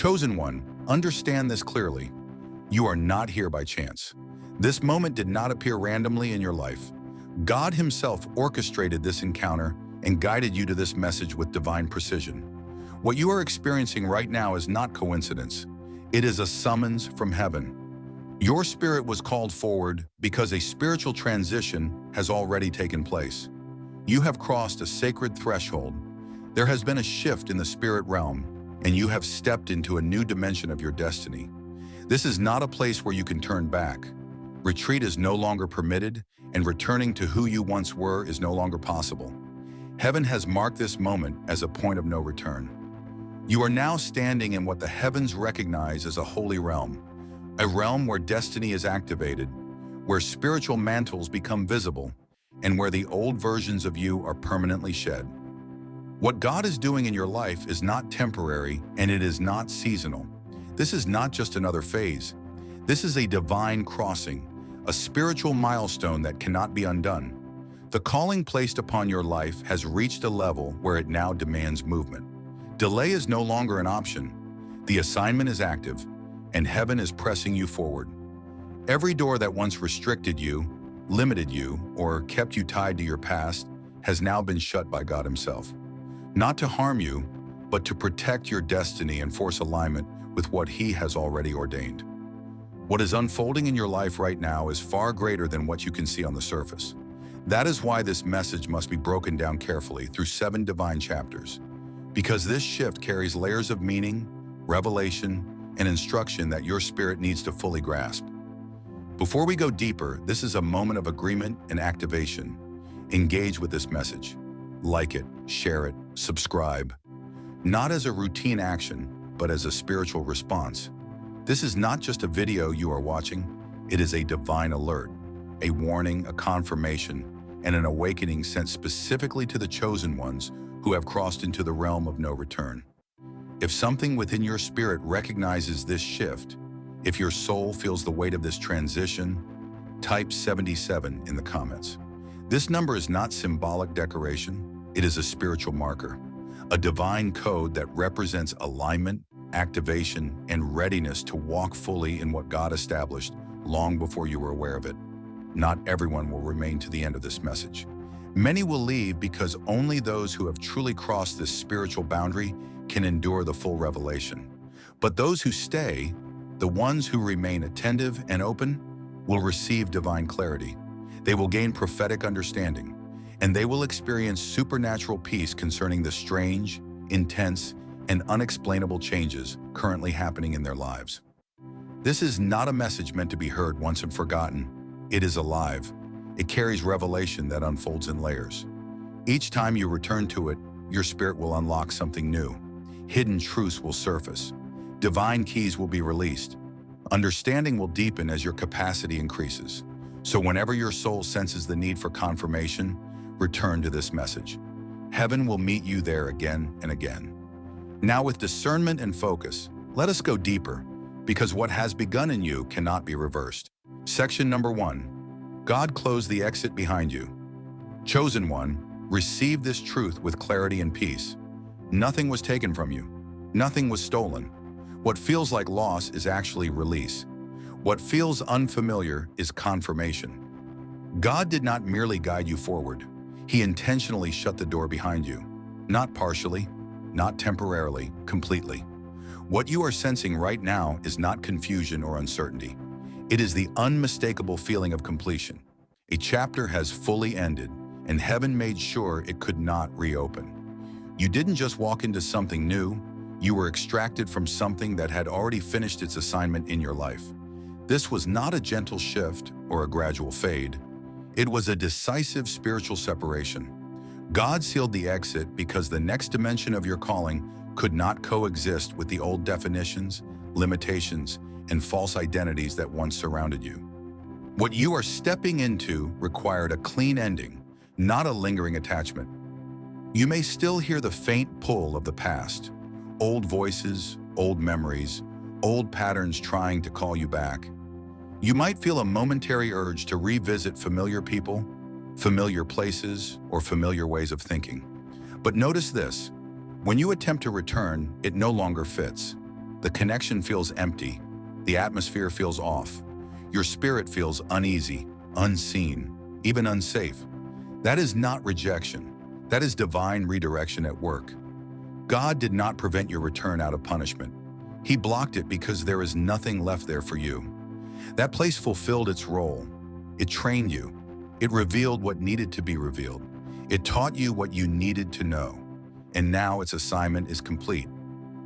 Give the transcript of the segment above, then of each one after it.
Chosen one, understand this clearly. You are not here by chance. This moment did not appear randomly in your life. God Himself orchestrated this encounter and guided you to this message with divine precision. What you are experiencing right now is not coincidence. It is a summons from heaven. Your spirit was called forward because a spiritual transition has already taken place. You have crossed a sacred threshold. There has been a shift in the spirit realm, and you have stepped into a new dimension of your destiny. This is not a place where you can turn back. Retreat is no longer permitted, and returning to who you once were is no longer possible. Heaven has marked this moment as a point of no return. You are now standing in what the heavens recognize as a holy realm, a realm where destiny is activated, where spiritual mantles become visible, and where the old versions of you are permanently shed. What God is doing in your life is not temporary, and it is not seasonal. This is not just another phase. This is a divine crossing, a spiritual milestone that cannot be undone. The calling placed upon your life has reached a level where it now demands movement. Delay is no longer an option. The assignment is active, and heaven is pressing you forward. Every door that once restricted you, limited you, or kept you tied to your past has now been shut by God Himself. Not to harm you, but to protect your destiny and force alignment with what He has already ordained. What is unfolding in your life right now is far greater than what you can see on the surface. That is why this message must be broken down carefully through 7 divine chapters, because this shift carries layers of meaning, revelation, and instruction that your spirit needs to fully grasp. Before we go deeper, this is a moment of agreement and activation. Engage with this message. Like it, share it, subscribe. Not as a routine action, but as a spiritual response. This is not just a video you are watching, it is a divine alert, a warning, a confirmation, and an awakening sent specifically to the chosen ones who have crossed into the realm of no return. If something within your spirit recognizes this shift, if your soul feels the weight of this transition, type 77 in the comments. This number is not symbolic decoration, it is a spiritual marker, a divine code that represents alignment, activation, and readiness to walk fully in what God established long before you were aware of it. Not everyone will remain to the end of this message. Many will leave because only those who have truly crossed this spiritual boundary can endure the full revelation. But those who stay, the ones who remain attentive and open, will receive divine clarity. They will gain prophetic understanding, and they will experience supernatural peace concerning the strange, intense, and unexplainable changes currently happening in their lives. This is not a message meant to be heard once and forgotten. It is alive. It carries revelation that unfolds in layers. Each time you return to it, your spirit will unlock something new. Hidden truths will surface. Divine keys will be released. Understanding will deepen as your capacity increases. So whenever your soul senses the need for confirmation, return to this message. Heaven will meet you there again and again. Now with discernment and focus, let us go deeper, because what has begun in you cannot be reversed. Section number 1. God closed the exit behind you. Chosen one, receive this truth with clarity and peace. Nothing was taken from you. Nothing was stolen. What feels like loss is actually release. What feels unfamiliar is confirmation. God did not merely guide you forward. He intentionally shut the door behind you. Not partially, not temporarily, completely. What you are sensing right now is not confusion or uncertainty. It is the unmistakable feeling of completion. A chapter has fully ended, and heaven made sure it could not reopen. You didn't just walk into something new, you were extracted from something that had already finished its assignment in your life. This was not a gentle shift or a gradual fade. It was a decisive spiritual separation. God sealed the exit because the next dimension of your calling could not coexist with the old definitions, limitations, and false identities that once surrounded you. What you are stepping into required a clean ending, not a lingering attachment. You may still hear the faint pull of the past, old voices, old memories, old patterns trying to call you back. You might feel a momentary urge to revisit familiar people, familiar places, or familiar ways of thinking. But notice this, when you attempt to return, it no longer fits. The connection feels empty. The atmosphere feels off. Your spirit feels uneasy, unseen, even unsafe. That is not rejection. That is divine redirection at work. God did not prevent your return out of punishment. He blocked it because there is nothing left there for you. That place fulfilled its role. It trained you. It revealed what needed to be revealed. It taught you what you needed to know. And now its assignment is complete.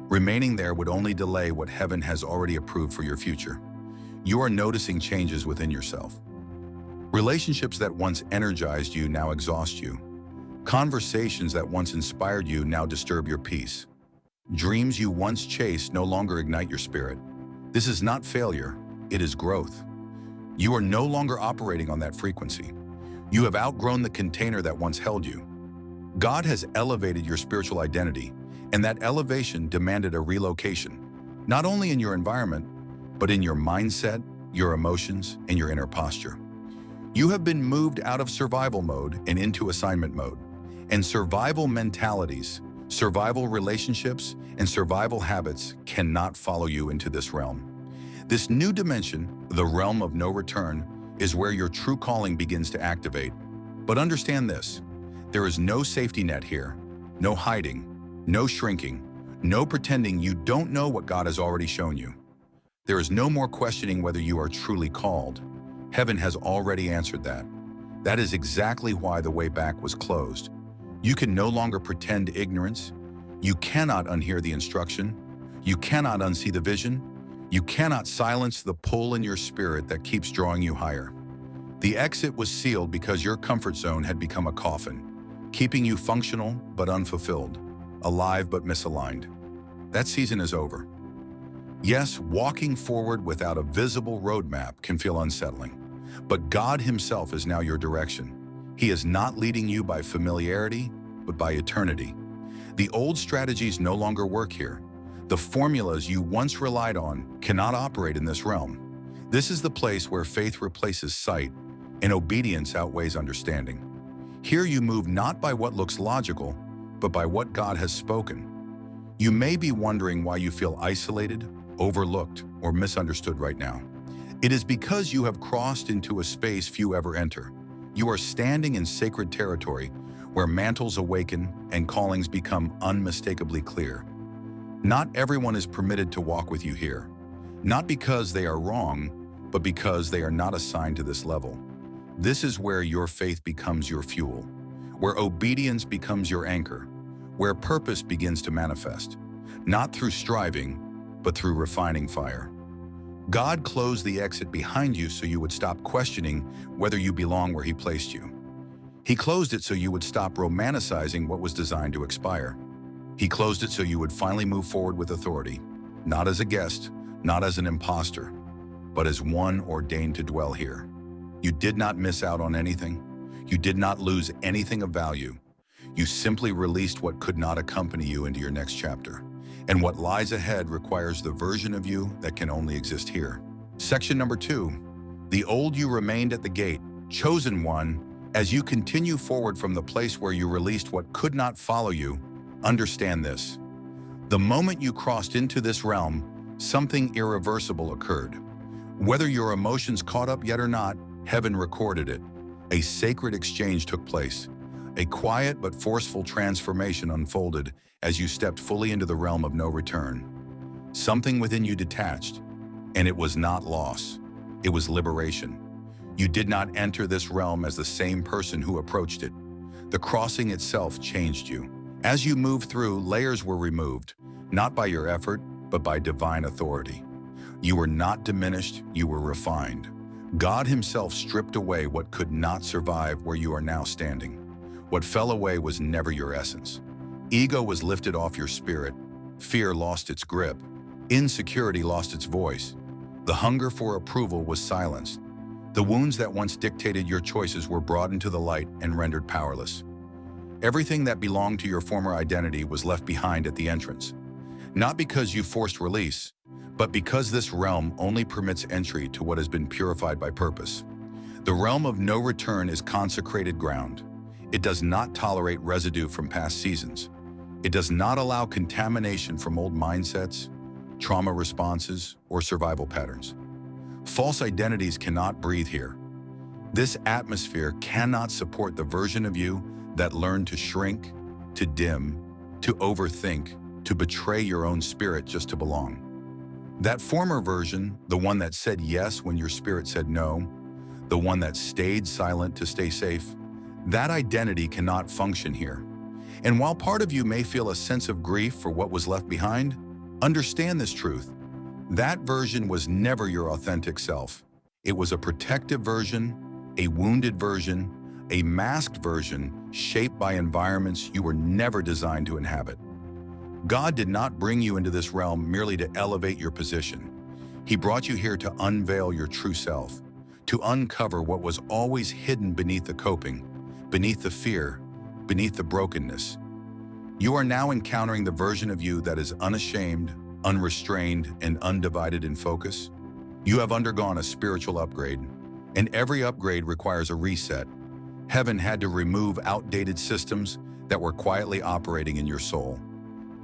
Remaining there would only delay what heaven has already approved for your future. You are noticing changes within yourself. Relationships that once energized you now exhaust you. Conversations that once inspired you now disturb your peace. Dreams you once chased no longer ignite your spirit. This is not failure, it is growth. You are no longer operating on that frequency. You have outgrown the container that once held you. God has elevated your spiritual identity, and that elevation demanded a relocation, not only in your environment, but in your mindset, your emotions, and your inner posture. You have been moved out of survival mode and into assignment mode, and survival mentalities, survival relationships, and survival habits cannot follow you into this realm. This new dimension, the realm of no return, is where your true calling begins to activate. But understand this, there is no safety net here, no hiding, no shrinking, no pretending you don't know what God has already shown you. There is no more questioning whether you are truly called. Heaven has already answered that. That is exactly why the way back was closed. You can no longer pretend ignorance. You cannot unhear the instruction. You cannot unsee the vision. You cannot silence the pull in your spirit that keeps drawing you higher. The exit was sealed because your comfort zone had become a coffin, keeping you functional but unfulfilled, alive but misaligned. That season is over. Yes, walking forward without a visible roadmap can feel unsettling, but God Himself is now your direction. He is not leading you by familiarity, but by eternity. The old strategies no longer work here. The formulas you once relied on cannot operate in this realm. This is the place where faith replaces sight and obedience outweighs understanding. Here you move not by what looks logical, but by what God has spoken. You may be wondering why you feel isolated, overlooked, or misunderstood right now. It is because you have crossed into a space few ever enter. You are standing in sacred territory where mantles awaken and callings become unmistakably clear. Not everyone is permitted to walk with you here, not because they are wrong, but because they are not assigned to this level. This is where your faith becomes your fuel, where obedience becomes your anchor, where purpose begins to manifest, not through striving, but through refining fire. God closed the exit behind you so you would stop questioning whether you belong where He placed you. He closed it so you would stop romanticizing what was designed to expire. He closed it so you would finally move forward with authority, not as a guest, not as an imposter, but as one ordained to dwell here. You did not miss out on anything. You did not lose anything of value. You simply released what could not accompany you into your next chapter. And what lies ahead requires the version of you that can only exist here. Section number 2, the old you remained at the gate, chosen one. As you continue forward from the place where you released what could not follow you, understand this. The moment you crossed into this realm, something irreversible occurred. Whether your emotions caught up yet or not, heaven recorded it. A sacred exchange took place. A quiet but forceful transformation unfolded as you stepped fully into the realm of no return. Something within you detached, and it was not loss. It was liberation. You did not enter this realm as the same person who approached it. The crossing itself changed you. As you moved through, layers were removed, not by your effort, but by divine authority. You were not diminished, you were refined. God Himself stripped away what could not survive where you are now standing. What fell away was never your essence. Ego was lifted off your spirit. Fear lost its grip. Insecurity lost its voice. The hunger for approval was silenced. The wounds that once dictated your choices were brought into the light and rendered powerless. Everything that belonged to your former identity was left behind at the entrance. Not because you forced release, but because this realm only permits entry to what has been purified by purpose. The realm of no return is consecrated ground. It does not tolerate residue from past seasons. It does not allow contamination from old mindsets, trauma responses, or survival patterns. False identities cannot breathe here. This atmosphere cannot support the version of you that learned to shrink, to dim, to overthink, to betray your own spirit just to belong. That former version, the one that said yes when your spirit said no, the one that stayed silent to stay safe, that identity cannot function here. And while part of you may feel a sense of grief for what was left behind, understand this truth. That version was never your authentic self. It was a protective version, a wounded version, a masked version shaped by environments you were never designed to inhabit. God did not bring you into this realm merely to elevate your position. He brought you here to unveil your true self, to uncover what was always hidden beneath the coping, beneath the fear, beneath the brokenness. You are now encountering the version of you that is unashamed, unrestrained, and undivided in focus. You have undergone a spiritual upgrade, and every upgrade requires a reset. Heaven had to remove outdated systems that were quietly operating in your soul.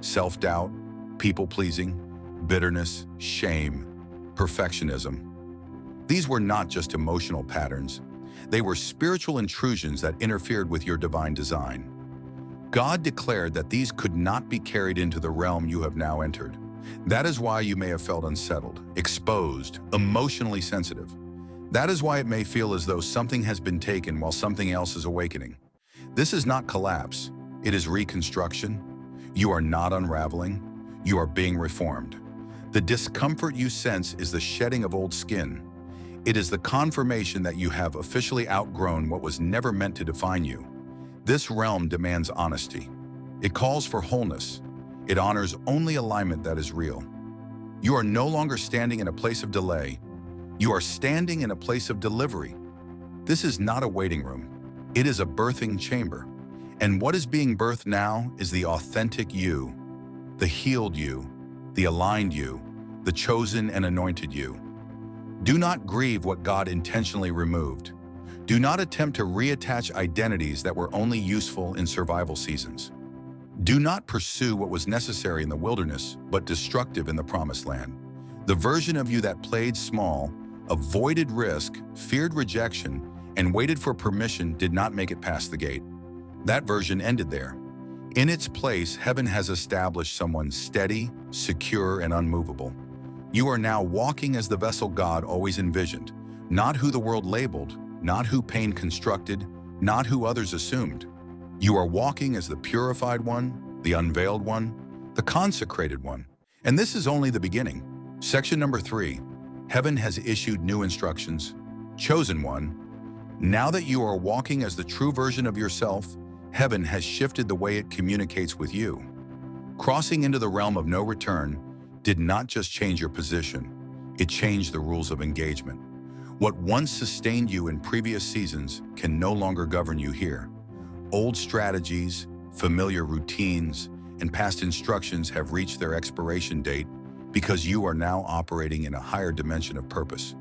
Self-doubt, people-pleasing, bitterness, shame, perfectionism. These were not just emotional patterns. They were spiritual intrusions that interfered with your divine design. God declared that these could not be carried into the realm you have now entered. That is why you may have felt unsettled, exposed, emotionally sensitive. That is why it may feel as though something has been taken while something else is awakening. This is not collapse, it is reconstruction. You are not unraveling, you are being reformed. The discomfort you sense is the shedding of old skin. It is the confirmation that you have officially outgrown what was never meant to define you. This realm demands honesty. It calls for wholeness. It honors only alignment that is real. You are no longer standing in a place of delay. You are standing in a place of delivery. This is not a waiting room. It is a birthing chamber. And what is being birthed now is the authentic you, the healed you, the aligned you, the chosen and anointed you. Do not grieve what God intentionally removed. Do not attempt to reattach identities that were only useful in survival seasons. Do not pursue what was necessary in the wilderness, but destructive in the promised land. The version of you that played small, avoided risk, feared rejection, and waited for permission did not make it past the gate. That version ended there. In its place, heaven has established someone steady, secure, and unmovable. You are now walking as the vessel God always envisioned, not who the world labeled, not who pain constructed, not who others assumed. You are walking as the purified one, the unveiled one, the consecrated one. And this is only the beginning. Section number 3, heaven has issued new instructions. Chosen one, now that you are walking as the true version of yourself, heaven has shifted the way it communicates with you. Crossing into the realm of no return did not just change your position, it changed the rules of engagement. What once sustained you in previous seasons can no longer govern you here. Old strategies, familiar routines, and past instructions have reached their expiration date because you are now operating in a higher dimension of purpose.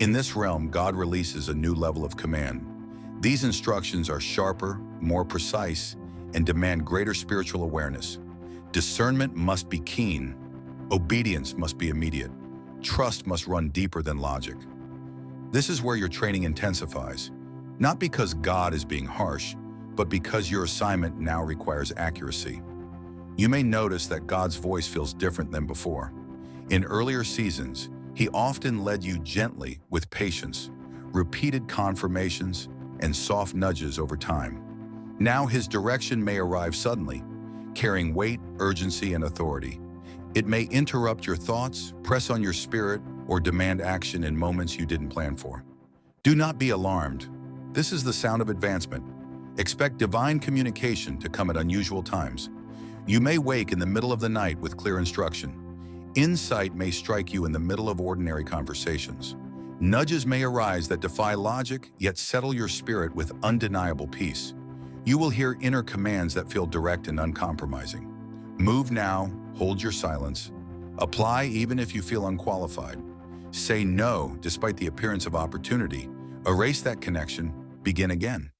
In this realm, God releases a new level of command. These instructions are sharper, more precise, and demand greater spiritual awareness. Discernment must be keen. Obedience must be immediate. Trust must run deeper than logic. This is where your training intensifies, not because God is being harsh, but because your assignment now requires accuracy. You may notice that God's voice feels different than before. In earlier seasons, He often led you gently with patience, repeated confirmations, and soft nudges over time. Now His direction may arrive suddenly, carrying weight, urgency, and authority. It may interrupt your thoughts, press on your spirit, or demand action in moments you didn't plan for. Do not be alarmed. This is the sound of advancement. Expect divine communication to come at unusual times. You may wake in the middle of the night with clear instruction. Insight may strike you in the middle of ordinary conversations. Nudges may arise that defy logic, yet settle your spirit with undeniable peace. You will hear inner commands that feel direct and uncompromising. Move now, hold your silence. Apply even if you feel unqualified. Say no despite the appearance of opportunity. Erase that connection, begin again.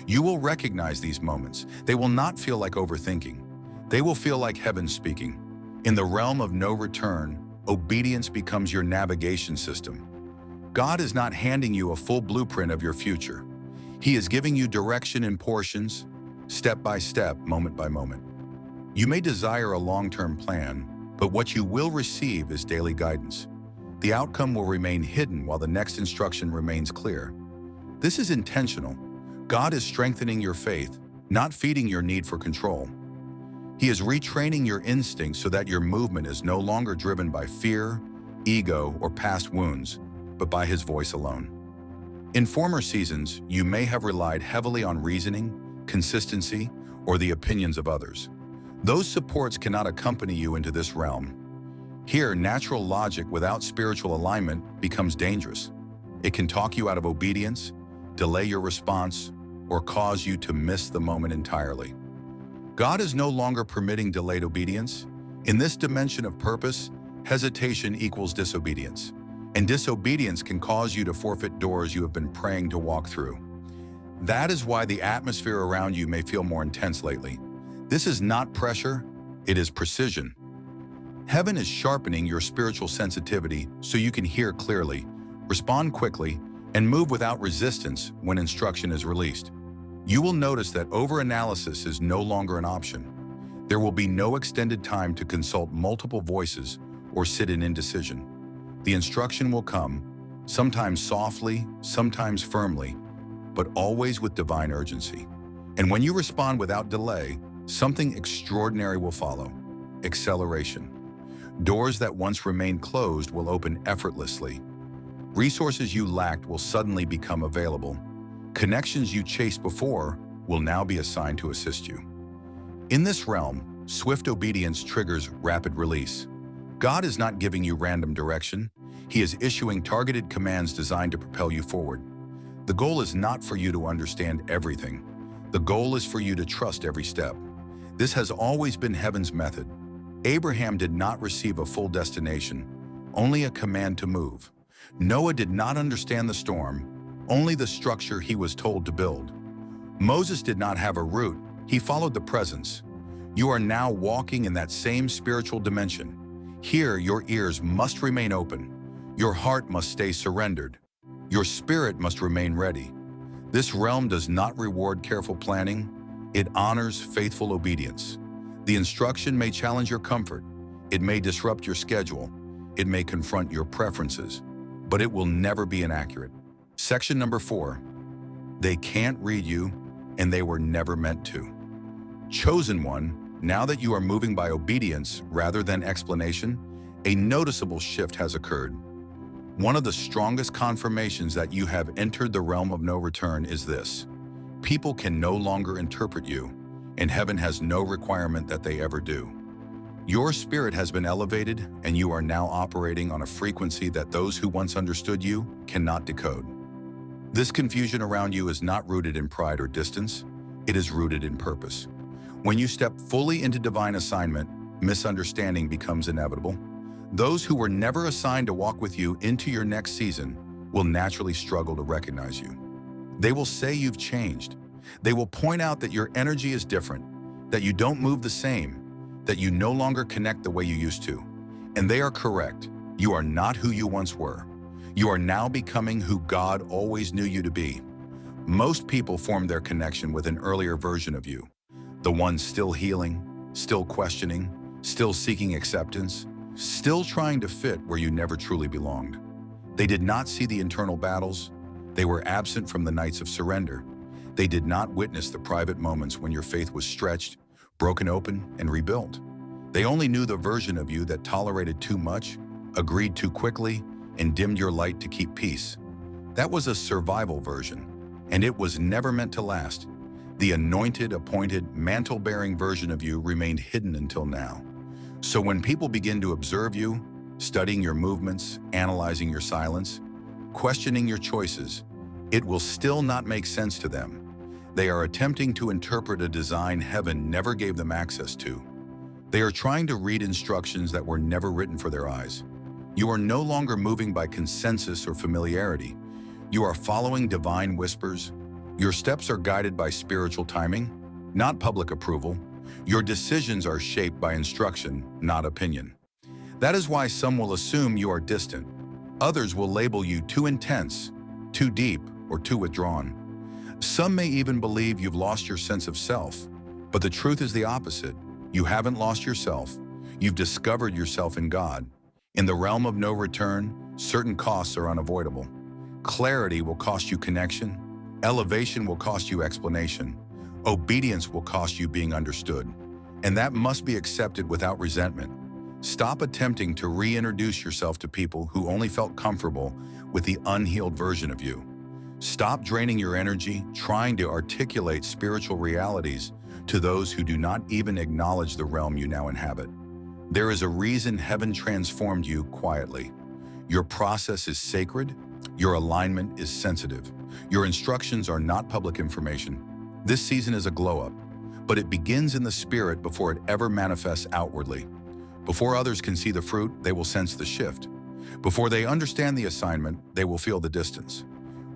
You will recognize these moments. They will not feel like overthinking. They will feel like heaven speaking. In the realm of no return, Obedience becomes your navigation system. God is not handing you a full blueprint of your future. He is giving you direction in portions, step by step, moment by moment. You may desire a long-term plan, but what you will receive is daily guidance. The outcome will remain hidden while the next instruction remains clear. This is intentional. God is strengthening your faith, not feeding your need for control. He is retraining your instincts so that your movement is no longer driven by fear, ego, or past wounds, but by His voice alone. In former seasons, you may have relied heavily on reasoning, consistency, or the opinions of others. Those supports cannot accompany you into this realm. Here, natural logic without spiritual alignment becomes dangerous. It can talk you out of obedience, delay your response, or cause you to miss the moment entirely. God is no longer permitting delayed obedience. In this dimension of purpose, hesitation equals disobedience. And disobedience can cause you to forfeit doors you have been praying to walk through. That is why the atmosphere around you may feel more intense lately. This is not pressure, it is precision. Heaven is sharpening your spiritual sensitivity so you can hear clearly, respond quickly, and move without resistance when instruction is released. You will notice that overanalysis is no longer an option. There will be no extended time to consult multiple voices or sit in indecision. The instruction will come, sometimes softly, sometimes firmly, but always with divine urgency. And when you respond without delay, something extraordinary will follow: acceleration. Doors that once remained closed will open effortlessly. Resources you lacked will suddenly become available. Connections you chased before will now be assigned to assist you. In this realm, swift obedience triggers rapid release. God is not giving you random direction. He is issuing targeted commands designed to propel you forward. The goal is not for you to understand everything. The goal is for you to trust every step. This has always been heaven's method. Abraham did not receive a full destination, only a command to move. Noah did not understand the storm, only the structure he was told to build. Moses did not have a route, he followed the presence. You are now walking in that same spiritual dimension. Here, your ears must remain open. Your heart must stay surrendered. Your spirit must remain ready. This realm does not reward careful planning. It honors faithful obedience. The instruction may challenge your comfort. It may disrupt your schedule. It may confront your preferences, but it will never be inaccurate. Section number 4. They can't read you, and they were never meant to. Chosen one, now that you are moving by obedience rather than explanation, a noticeable shift has occurred. One of the strongest confirmations that you have entered the realm of no return is this: people can no longer interpret you, and heaven has no requirement that they ever do. Your spirit has been elevated, and you are now operating on a frequency that those who once understood you cannot decode. This confusion around you is not rooted in pride or distance. It is rooted in purpose. When you step fully into divine assignment, misunderstanding becomes inevitable. Those who were never assigned to walk with you into your next season will naturally struggle to recognize you. They will say you've changed. They will point out that your energy is different, that you don't move the same, that you no longer connect the way you used to. And they are correct. You are not who you once were. You are now becoming who God always knew you to be. Most people form their connection with an earlier version of you, the one still healing, still questioning, still seeking acceptance, still trying to fit where you never truly belonged. They did not see the internal battles. They were absent from the nights of surrender. They did not witness the private moments when your faith was stretched, broken open, and rebuilt. They only knew the version of you that tolerated too much, agreed too quickly, and dimmed your light to keep peace. That was a survival version, and it was never meant to last. The anointed, appointed, mantle-bearing version of you remained hidden until now. So when people begin to observe you, studying your movements, analyzing your silence, questioning your choices, it will still not make sense to them. They are attempting to interpret a design heaven never gave them access to. They are trying to read instructions that were never written for their eyes. You are no longer moving by consensus or familiarity. You are following divine whispers. Your steps are guided by spiritual timing, not public approval. Your decisions are shaped by instruction, not opinion. That is why some will assume you are distant. Others will label you too intense, too deep, or too withdrawn. Some may even believe you've lost your sense of self, but the truth is the opposite. You haven't lost yourself. You've discovered yourself in God. In the realm of no return, certain costs are unavoidable. Clarity will cost you connection. Elevation will cost you explanation. Obedience will cost you being understood. And that must be accepted without resentment. Stop attempting to reintroduce yourself to people who only felt comfortable with the unhealed version of you. Stop draining your energy trying to articulate spiritual realities to those who do not even acknowledge the realm you now inhabit. There is a reason heaven transformed you quietly. Your process is sacred. Your alignment is sensitive. Your instructions are not public information. This season is a glow-up, but it begins in the spirit before it ever manifests outwardly. Before others can see the fruit, they will sense the shift. Before they understand the assignment, they will feel the distance.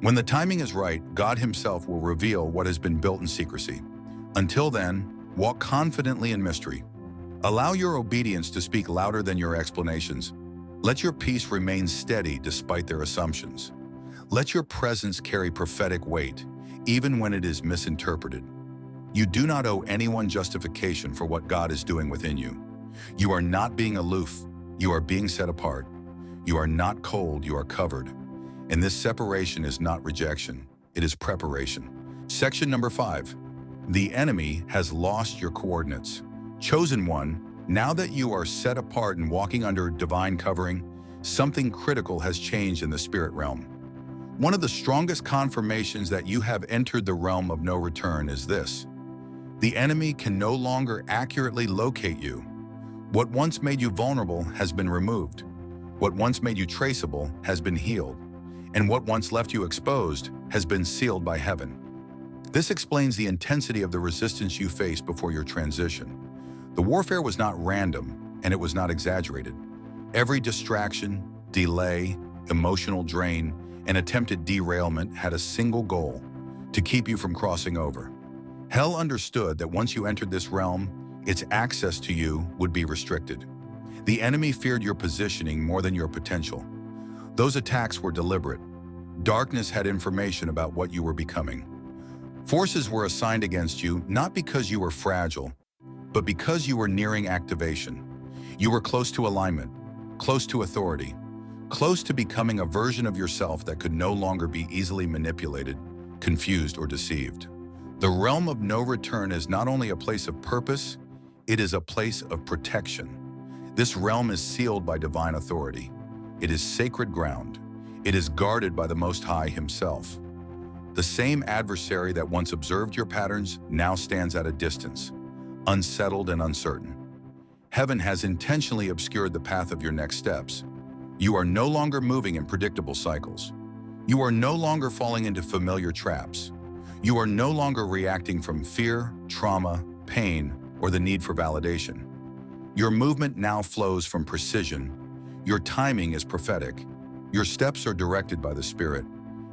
When the timing is right, God Himself will reveal what has been built in secrecy. Until then, walk confidently in mystery. Allow your obedience to speak louder than your explanations. Let your peace remain steady despite their assumptions. Let your presence carry prophetic weight, even when it is misinterpreted. You do not owe anyone justification for what God is doing within you. You are not being aloof. You are being set apart. You are not cold. You are covered. And this separation is not rejection. It is preparation. Section number 5. The enemy has lost your coordinates. Chosen one, now that you are set apart and walking under divine covering, something critical has changed in the spirit realm. One of the strongest confirmations that you have entered the realm of no return is this. The enemy can no longer accurately locate you. What once made you vulnerable has been removed. What once made you traceable has been healed. And what once left you exposed has been sealed by heaven. This explains the intensity of the resistance you faced before your transition. The warfare was not random, and it was not exaggerated. Every distraction, delay, emotional drain, and attempted derailment had a single goal: to keep you from crossing over. Hell understood that once you entered this realm, its access to you would be restricted. The enemy feared your positioning more than your potential. Those attacks were deliberate. Darkness had information about what you were becoming. Forces were assigned against you not because you were fragile, but because you were nearing activation. You were close to alignment, close to authority, close to becoming a version of yourself that could no longer be easily manipulated, confused, or deceived. The realm of no return is not only a place of purpose, it is a place of protection. This realm is sealed by divine authority. It is sacred ground. It is guarded by the Most High Himself. The same adversary that once observed your patterns now stands at a distance, unsettled and uncertain. Heaven has intentionally obscured the path of your next steps. You are no longer moving in predictable cycles. You are no longer falling into familiar traps. You are no longer reacting from fear, trauma, pain, or the need for validation. Your movement now flows from precision. Your timing is prophetic. Your steps are directed by the Spirit,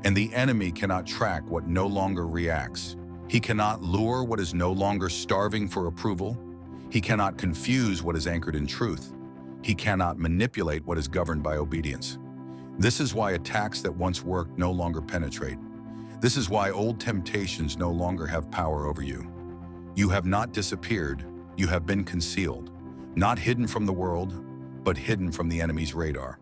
and the enemy cannot track what no longer reacts. He cannot lure what is no longer starving for approval. He cannot confuse what is anchored in truth. He cannot manipulate what is governed by obedience. This is why attacks that once worked no longer penetrate. This is why old temptations no longer have power over you. You have not disappeared. You have been concealed, not hidden from the world, but hidden from the enemy's radar.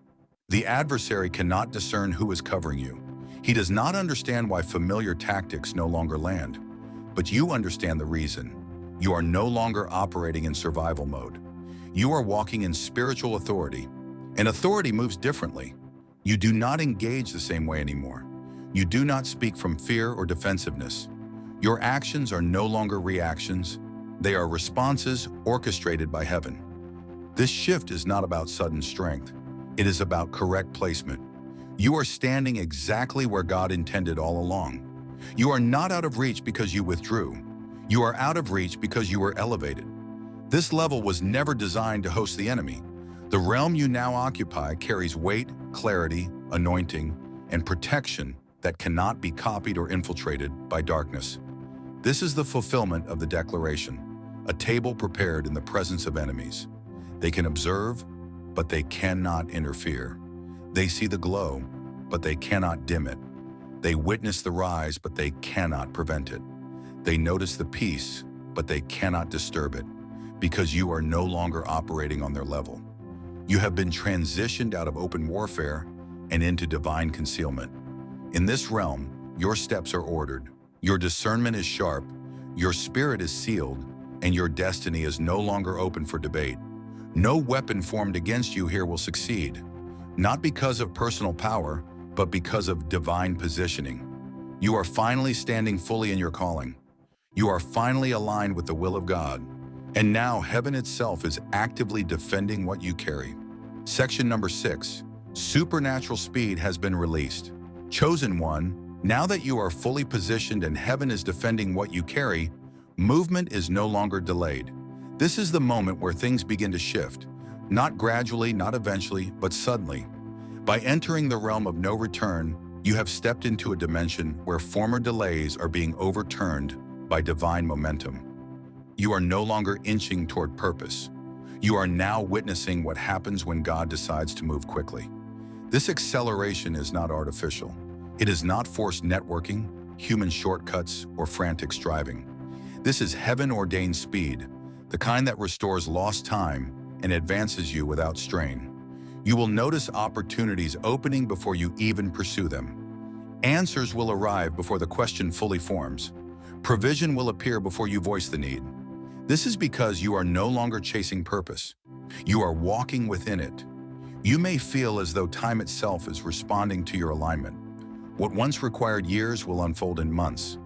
The adversary cannot discern who is covering you. He does not understand why familiar tactics no longer land. But you understand the reason. You are no longer operating in survival mode. You are walking in spiritual authority, and authority moves differently. You do not engage the same way anymore. You do not speak from fear or defensiveness. Your actions are no longer reactions. They are responses orchestrated by heaven. This shift is not about sudden strength. It is about correct placement. You are standing exactly where God intended all along. You are not out of reach because you withdrew. You are out of reach because you were elevated. This level was never designed to host the enemy. The realm you now occupy carries weight, clarity, anointing, and protection that cannot be copied or infiltrated by darkness. This is the fulfillment of the declaration, a table prepared in the presence of enemies. They can observe, but they cannot interfere. They see the glow, but they cannot dim it. They witness the rise, but they cannot prevent it. They notice the peace, but they cannot disturb it, because you are no longer operating on their level. You have been transitioned out of open warfare and into divine concealment. In this realm, your steps are ordered, your discernment is sharp, your spirit is sealed, and your destiny is no longer open for debate. No weapon formed against you here will succeed, not because of personal power, but because of divine positioning. You are finally standing fully in your calling. You are finally aligned with the will of God. And now heaven itself is actively defending what you carry. Section number 6, supernatural speed has been released. Chosen one, now that you are fully positioned and heaven is defending what you carry, movement is no longer delayed. This is the moment where things begin to shift, not gradually, not eventually, but suddenly. By entering the realm of no return, you have stepped into a dimension where former delays are being overturned by divine momentum. You are no longer inching toward purpose. You are now witnessing what happens when God decides to move quickly. This acceleration is not artificial. It is not forced networking, human shortcuts, or frantic striving. This is heaven-ordained speed, the kind that restores lost time and advances you without strain. You will notice opportunities opening before you even pursue them. Answers will arrive before the question fully forms. Provision will appear before you voice the need. This is because you are no longer chasing purpose. You are walking within it. You may feel as though time itself is responding to your alignment. What once required years will unfold in months.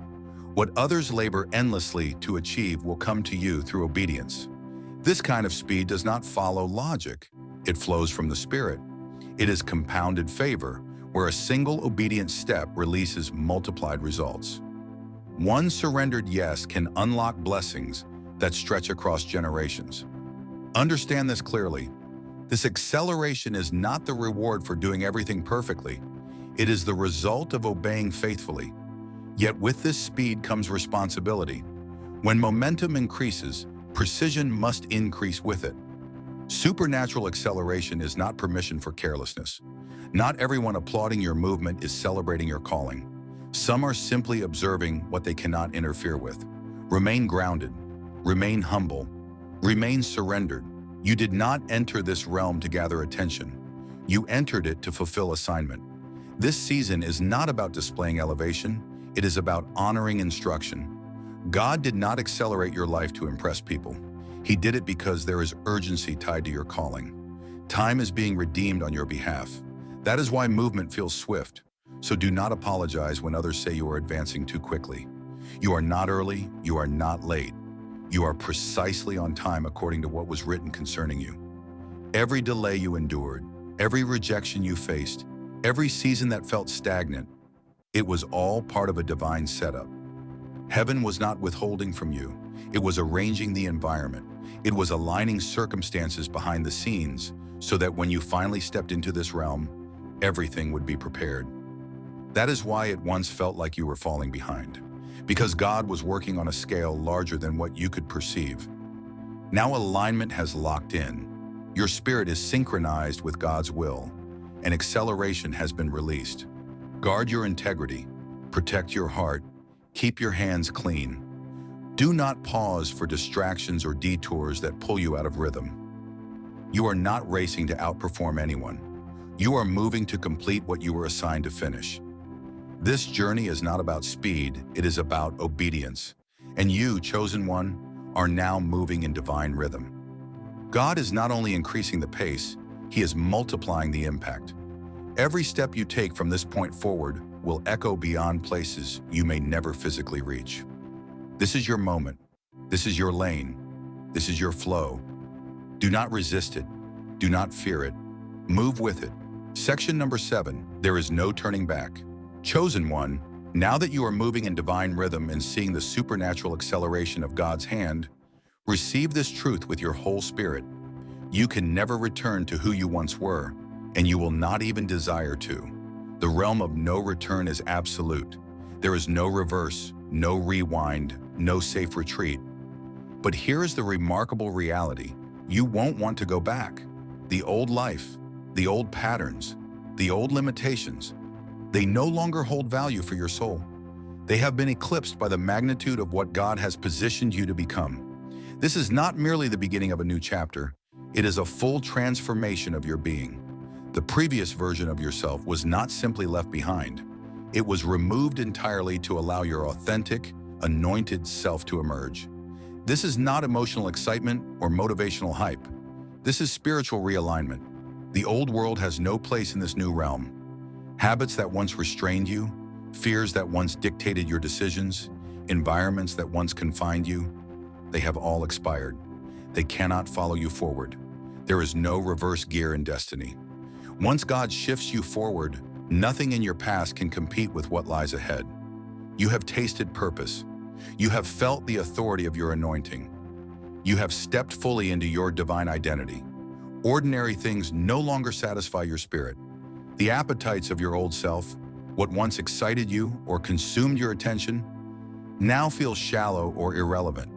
What others labor endlessly to achieve will come to you through obedience. This kind of speed does not follow logic. It flows from the Spirit. It is compounded favor, where a single obedient step releases multiplied results. One surrendered yes can unlock blessings that stretch across generations. Understand this clearly. This acceleration is not the reward for doing everything perfectly. It is the result of obeying faithfully. Yet with this speed comes responsibility. When momentum increases, precision must increase with it. Supernatural acceleration is not permission for carelessness. Not everyone applauding your movement is celebrating your calling. Some are simply observing what they cannot interfere with. Remain grounded. Remain humble. Remain surrendered. You did not enter this realm to gather attention. You entered it to fulfill assignment. This season is not about displaying elevation. It is about honoring instruction. God did not accelerate your life to impress people. He did it because there is urgency tied to your calling. Time is being redeemed on your behalf. That is why movement feels swift. So do not apologize when others say you are advancing too quickly. You are not early. You are not late. You are precisely on time according to what was written concerning you. Every delay you endured, every rejection you faced, every season that felt stagnant, it was all part of a divine setup. Heaven was not withholding from you. It was arranging the environment. It was aligning circumstances behind the scenes so that when you finally stepped into this realm, everything would be prepared. That is why it once felt like you were falling behind, because God was working on a scale larger than what you could perceive. Now alignment has locked in. Your spirit is synchronized with God's will, and acceleration has been released. Guard your integrity, protect your heart, keep your hands clean. Do not pause for distractions or detours that pull you out of rhythm. You are not racing to outperform anyone. You are moving to complete what you were assigned to finish. This journey is not about speed, it is about obedience. And you, chosen one, are now moving in divine rhythm. God is not only increasing the pace, He is multiplying the impact. Every step you take from this point forward will echo beyond places you may never physically reach. This is your moment. This is your lane. This is your flow. Do not resist it. Do not fear it. Move with it. Section number 7, there is no turning back. Chosen one, now that you are moving in divine rhythm and seeing the supernatural acceleration of God's hand, receive this truth with your whole spirit. You can never return to who you once were, and you will not even desire to. The realm of no return is absolute. There is no reverse, no rewind, no safe retreat. But here is the remarkable reality. You won't want to go back. the old life, the old patterns, the old limitations, they no longer hold value for your soul. They have been eclipsed by the magnitude of what God has positioned you to become. This is not merely the beginning of a new chapter, it is a full transformation of your being. The previous version of yourself was not simply left behind. It was removed entirely to allow your authentic, anointed self to emerge. This is not emotional excitement or motivational hype. This is spiritual realignment. The old world has no place in this new realm. Habits that once restrained you, fears that once dictated your decisions, environments that once confined you, they have all expired. They cannot follow you forward. There is no reverse gear in destiny. Once God shifts you forward, nothing in your past can compete with what lies ahead. You have tasted purpose. You have felt the authority of your anointing. You have stepped fully into your divine identity. Ordinary things no longer satisfy your spirit. The appetites of your old self, what once excited you or consumed your attention, now feel shallow or irrelevant.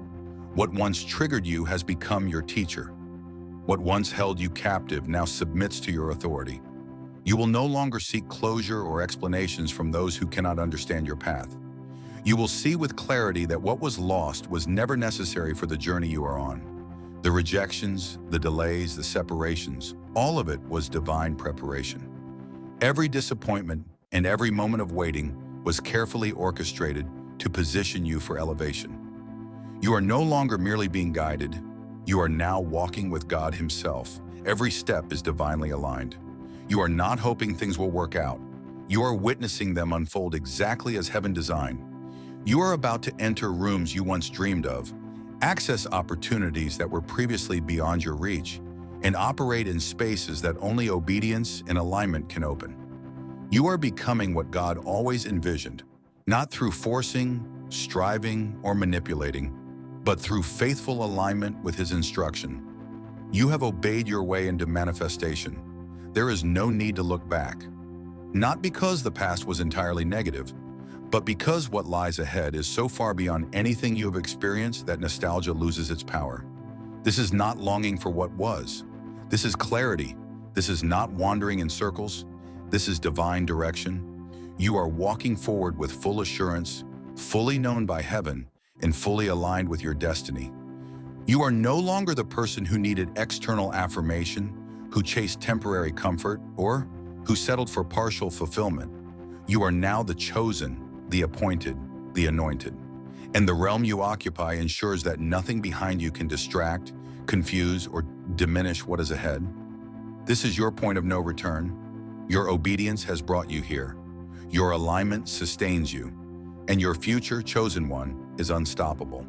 What once triggered you has become your teacher. What once held you captive now submits to your authority. You will no longer seek closure or explanations from those who cannot understand your path. You will see with clarity that what was lost was never necessary for the journey you are on. The rejections, the delays, the separations, all of it was divine preparation. Every disappointment and every moment of waiting was carefully orchestrated to position you for elevation. You are no longer merely being guided. You are now walking with God Himself. Every step is divinely aligned. You are not hoping things will work out. You are witnessing them unfold exactly as heaven designed. You are about to enter rooms you once dreamed of, access opportunities that were previously beyond your reach, and operate in spaces that only obedience and alignment can open. You are becoming what God always envisioned, not through forcing, striving, or manipulating, but through faithful alignment with His instruction. You have obeyed your way into manifestation. There is no need to look back. Not because the past was entirely negative, but because what lies ahead is so far beyond anything you have experienced that nostalgia loses its power. This is not longing for what was. This is clarity. This is not wandering in circles. This is divine direction. You are walking forward with full assurance, fully known by heaven, and fully aligned with your destiny. You are no longer the person who needed external affirmation, who chased temporary comfort, or who settled for partial fulfillment. You are now the chosen, the appointed, the anointed. And the realm you occupy ensures that nothing behind you can distract, confuse, or diminish what is ahead. This is your point of no return. Your obedience has brought you here. Your alignment sustains you, and your future chosen one is unstoppable.